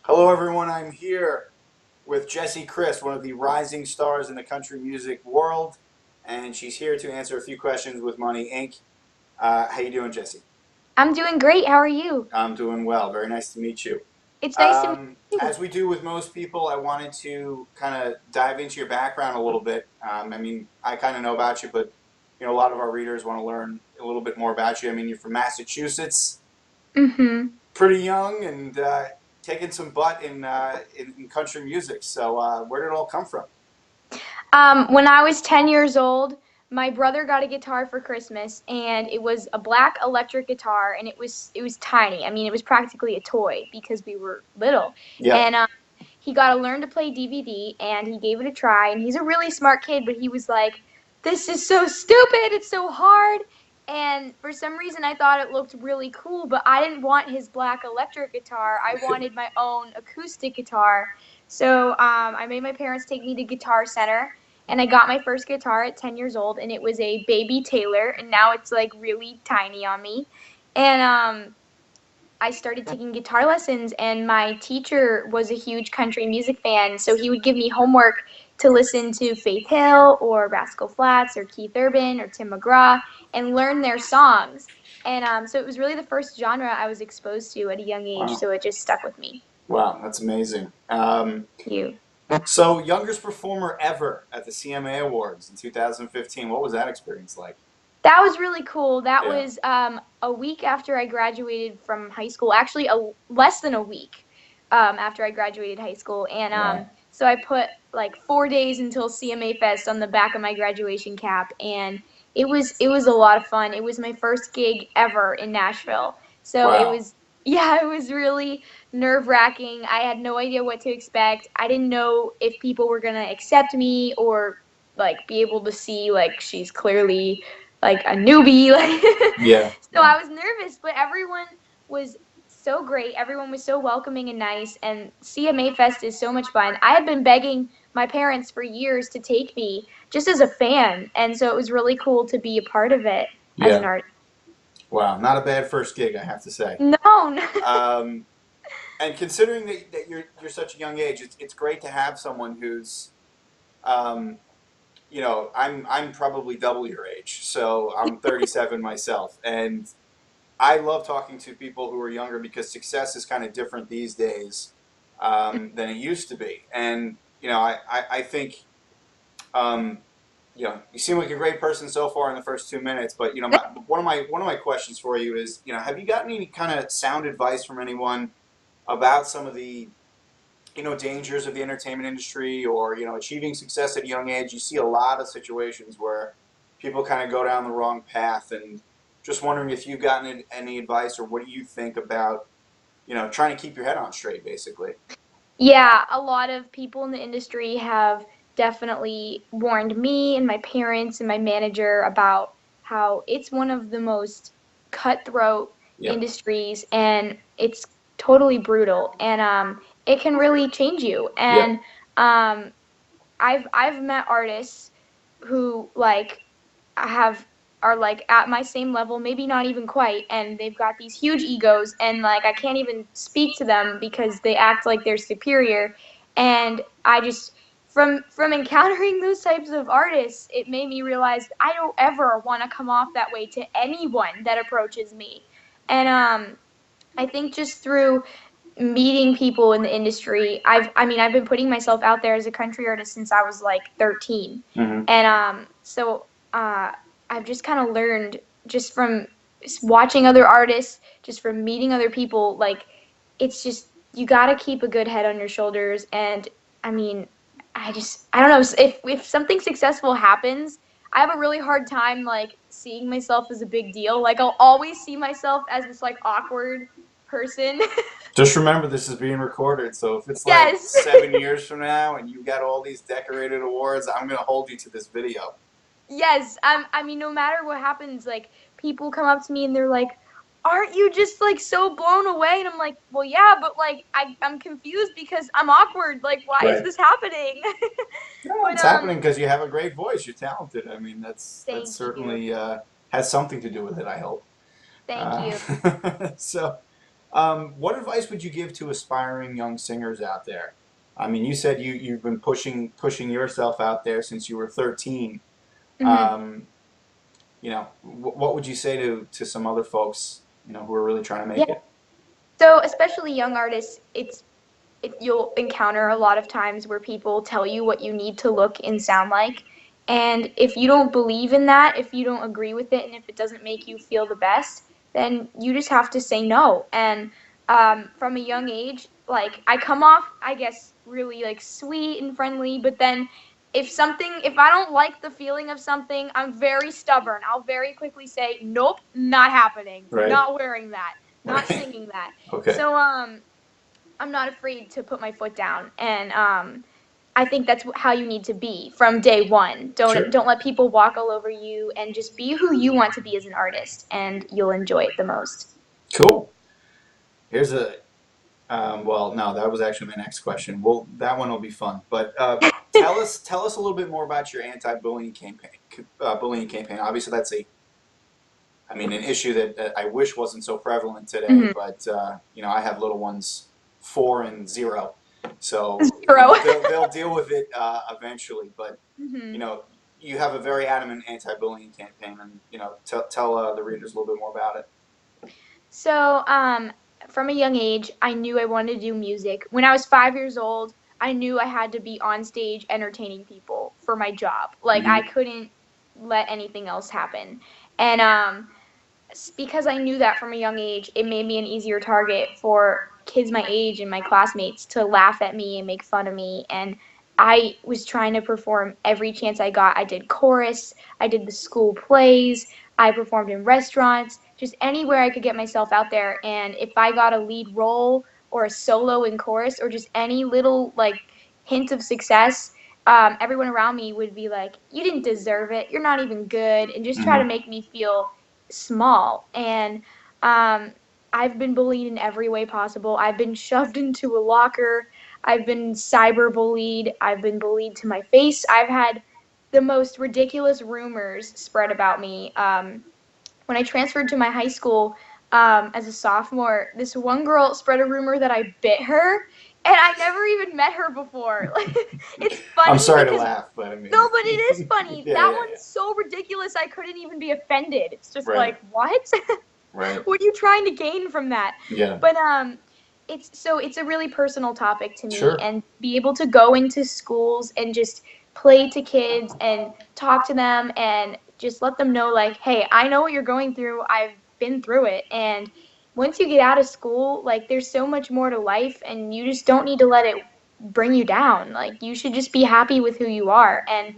Hello, everyone. I'm here with Jessie Chris, one of the rising stars in the country music world, and she's here to answer a few questions with Money Inc. How you doing, Jessie? I'm doing great. How are you? I'm doing well. Very nice to meet you. It's nice to meet you. As we do with most people, I wanted to kind of dive into your background a little bit. I kind of know about you, but a lot of our readers want to learn a little bit more about you. I mean, you're from Massachusetts, hmm pretty young, and taking some butt in country music. So, where did it all come from? When I was 10 years old, my brother got a guitar for Christmas, and it was a black electric guitar, and it was tiny. I mean, it was practically a toy because we were little. Yeah. And he got to learn to play DVD, and he gave it a try. And he's a really smart kid, but he was like, "This is so stupid. It's so hard." And for some reason, I thought it looked really cool, but I didn't want his black electric guitar. I wanted my own acoustic guitar. So I made my parents take me to Guitar Center, and I got my first guitar at 10 years old, and it was a baby Taylor, and now it's like really tiny on me. And I started taking guitar lessons, and my teacher was a huge country music fan, so he would give me homework to listen to Faith Hill or Rascal Flatts or Keith Urban or Tim McGraw and learn their songs. And so it was really the first genre I was exposed to at a young age, Wow. so it just stuck with me. Wow, that's amazing. You. So, youngest performer ever at the CMA Awards in 2015. What was that experience like? That was really cool. That Yeah. was a week after I graduated from high school. Actually, less than a week after I graduated high school. And Wow. so I put like 4 days until CMA Fest on the back of my graduation cap, and it was a lot of fun. It was my first gig ever in Nashville, so it Wow. was yeah, it was really nerve-wracking. I had no idea what to expect. I didn't know if people were gonna accept me or like be able to see like she's clearly like a newbie like Yeah. so Yeah. I was nervous, but everyone was so great. Everyone was so welcoming and nice, and CMA Fest is so much fun. I had been begging my parents for years to take me just as a fan, and so it was really cool to be a part of it as an Yeah. artist. Wow. Not a bad first gig, I have to say. No, no. Um, and considering that you're such a young age, it's great to have someone who's um, I'm probably double your age, so I'm 37 myself, and I love talking to people who are younger because success is kind of different these days than it used to be. And I think you seem like a great person so far in the first 2 minutes. But one of my questions for you is, have you gotten any kind of sound advice from anyone about some of the dangers of the entertainment industry, or achieving success at a young age? You see a lot of situations where people kind of go down the wrong path, and just wondering if you've gotten any advice, or what do you think about trying to keep your head on straight, basically. Yeah, a lot of people in the industry have definitely warned me and my parents and my manager about how it's one of the most cutthroat Yeah. industries, and it's totally brutal, and it can really change you. Yeah. And I've met artists who like have are like at my same level, maybe not even quite, and they've got these huge egos, and like I can't even speak to them because they act like they're superior. And I just from encountering those types of artists, it made me realize I don't ever want to come off that way to anyone that approaches me. And I think just through meeting people in the industry, I mean I've been putting myself out there as a country artist since I was like 13. Hmm. And so I've just kind of learned just from watching other artists, just from meeting other people, like it's just you got to keep a good head on your shoulders. And I mean, I don't know if something successful happens, I have a really hard time like seeing myself as a big deal. Like I'll always see myself as this like awkward person. Just remember, this is being recorded, so if it's like Yes. 7 years from now and you've got all these decorated awards, I'm gonna hold you to this video. Yes. I mean, no matter what happens, like people come up to me and they're like, "Aren't you just like so blown away?" And I'm like, "Well, yeah, but like I'm confused because I'm awkward. Like, why is Right. this happening?" No, But it's happening because you have a great voice. You're talented. I mean, that's thank you. certainly has something to do with it, I hope. Thank Uh, you. so, What advice would you give to aspiring young singers out there? I mean, you said you've been pushing yourself out there since you were 13. Hmm. Um, what would you say to some other folks, who are really trying to Yeah. make it? So especially young artists, you'll encounter a lot of times where people tell you what you need to look and sound like. And if you don't believe in that, if you don't agree with it, and if it doesn't make you feel the best, then you just have to say no. And from a young age, like I come off, I guess, really like sweet and friendly, but then if I don't like the feeling of something, I'm very stubborn. I'll very quickly say, nope, not happening, Right. not wearing that, not Right. singing that. Okay. So, I'm not afraid to put my foot down, and I think that's how you need to be from day one. Don't Sure. don't let people walk all over you, and just be who you want to be as an artist, and you'll enjoy it the most. Cool. Here's a well, no, that was actually my next question. Well, that one will be fun. But tell us a little bit more about your anti-bullying campaign. Bullying campaign. Obviously, that's an issue that I wish wasn't so prevalent today. Mhm. But I have little ones, 4 and 0, so Zero. they'll deal with it eventually. But you Mhm. know, you have a very adamant anti-bullying campaign, and tell the readers a little bit more about it. So, from a young age, I knew I wanted to do music. When I was 5 years old, I knew I had to be on stage entertaining people for my job. Like, I Hmm. couldn't let anything else happen. And because I knew that from a young age, it made me an easier target for kids my age and my classmates to laugh at me and make fun of me. And I was trying to perform every chance I got. I did chorus, I did the school plays, I performed in restaurants, just anywhere I could get myself out there. And if I got a lead role or a solo in chorus or just any little like hint of success, everyone around me would be like, "You didn't deserve it. You're not even good," and just try to Hmm. make me feel small. And um, I've been bullied in every way possible. I've been shoved into a locker. I've been cyberbullied. I've been bullied to my face. I've had the most ridiculous rumors spread about me. When I transferred to my high school as a sophomore, this one girl spread a rumor that I bit her, and I never even met her before. It's I'm funny sorry to because laugh, but I no, mean, but it is funny. yeah, That yeah, yeah. one's so ridiculous I couldn't even be offended. It's just Right, like, what? right. What are you trying to gain from that? Yeah, But it's a really personal topic to me, sure. and be able to go into schools and just play to kids and talk to them and just let them know like, hey, I know what you're going through. I've been through it, and once you get out of school, like there's so much more to life, and you just don't need to let it bring you down. Like you should just be happy with who you are, and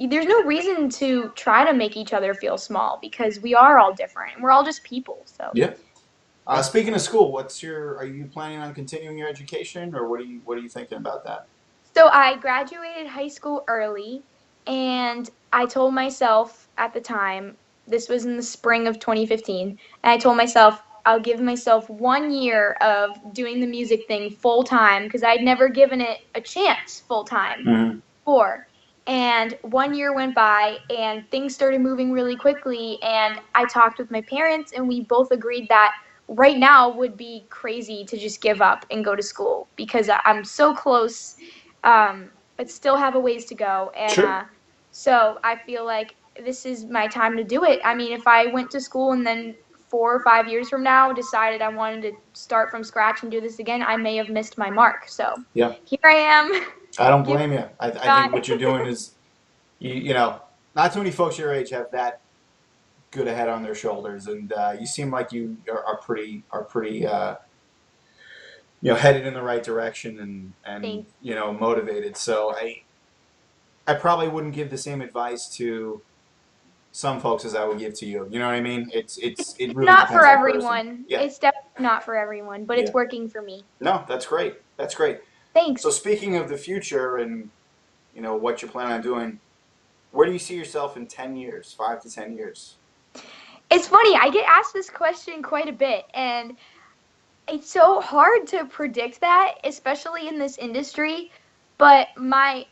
there's no reason to try to make each other feel small because we are all different and we're all just people. So, Yeah. Speaking of school, are you planning on continuing your education, or what are you thinking about that? so I graduated high school early, and I told myself at the time, this was in the spring of 2015, and I told myself I'll give myself 1 year of doing the music thing full time because I'd never given it a chance full time. Hmm. Four. And 1 year went by, and things started moving really quickly. And I talked with my parents, and we both agreed that right now would be crazy to just give up and go to school because I'm so close, but still have a ways to go. And Sure. so I feel like this is my time to do it. I mean, if I went to school and then 4 or 5 years from now decided I wanted to start from scratch and do this again, I may have missed my mark. So Yeah. here I am. I don't Give blame you. it I a think what you're shot. doing is, not too many folks your age have that good a head on their shoulders, and you seem like you are pretty headed in the right direction and Thank motivated. So I probably wouldn't give the same advice to some folks as I would give to you. You know what I mean? It It's really not depends for on the person. everyone. Yeah. It's definitely not for everyone, but it's Yeah. working for me. No, that's great. That's great. So Thanks. speaking of the future and what you plan on doing, where do you see yourself in 10 years, 5 to 10 years? It's funny, I get asked this question quite a bit, and it's so hard to predict that, especially in this industry. But my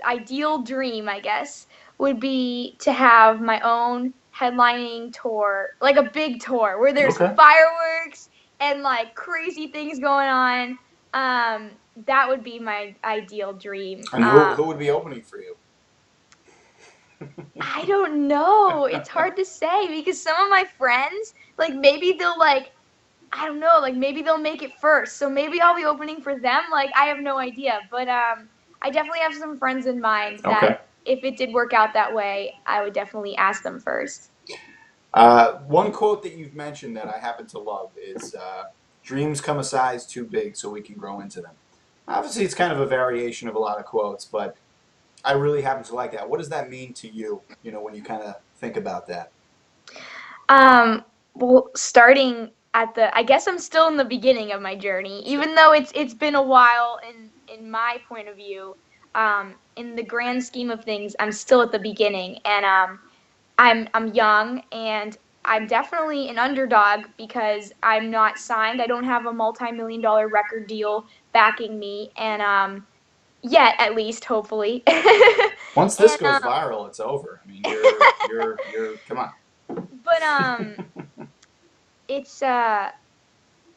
ideal dream, I guess, would be to have my own headlining tour, like a big tour where there's Okay. fireworks and like crazy things going on. That would be my ideal dream. And who would be opening for you? I don't know. It's hard to say because some of my friends, like maybe they'll like, I don't know, like maybe they'll make it first. So maybe I'll be opening for them. Like I have no idea, but I definitely have some friends in mind that Okay. if it did work out that way, I would definitely ask them first. One quote that you've mentioned that I happen to love is dreams come a size too big so we can grow into them. Obviously, it's kind of a variation of a lot of quotes, but I really happen to like that. What does that mean to you, when you kind of think about that? Well, starting at I guess I'm still in the beginning of my journey, even though it's been a while in my point of view. In the grand scheme of things, I'm still at the beginning, and I'm young, and I'm definitely an underdog because I'm not signed. I don't have a multi-million-dollar record deal backing me, and yet at least, hopefully. Once this And goes viral, it's over. I mean, you're come on. but it's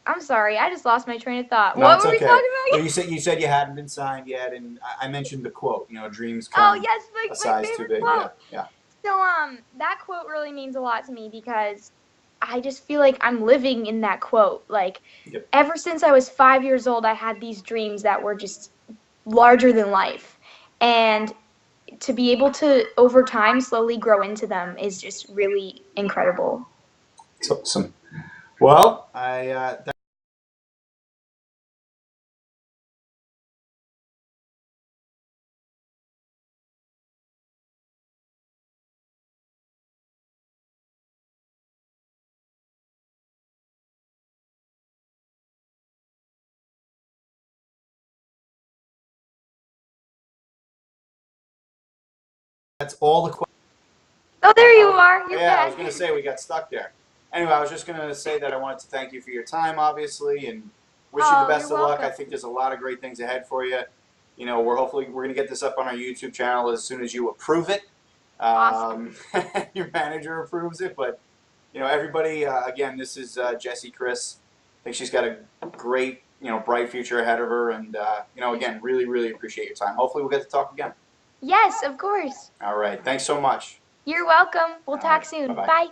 I'm sorry, I just lost my train of thought. No, What it's were we okay. talking about Well, again? you said you hadn't been signed yet, and I mentioned the quote. Dreams Oh come yes, a my size too favorite big. quote. Yeah, yeah. So that quote really means a lot to me because I just feel like I'm living in that quote. Like Yep. ever since I was 5 years old, I had these dreams that were just larger than life. And to be able to over time slowly grow into them is just really incredible. It's awesome. Well, that's all the questions. Oh, there you are. You're Yeah, I was back. going to say we got stuck there. Anyway, I was just going to say that I wanted to thank you for your time, obviously, and wish you the Oh, you're best of luck. I welcome. think there's a lot of great things ahead for you. We're going to get this up on our YouTube channel as soon as you approve it. Awesome. Your manager approves it, but everybody. Again, this is Jessie Chris. I think she's got a great, bright future ahead of her, and again, really, really appreciate your time. Hopefully, we'll get to talk again. Yes, of course. All right, thanks so much. You're welcome. We'll All talk right, soon. bye bye. Bye.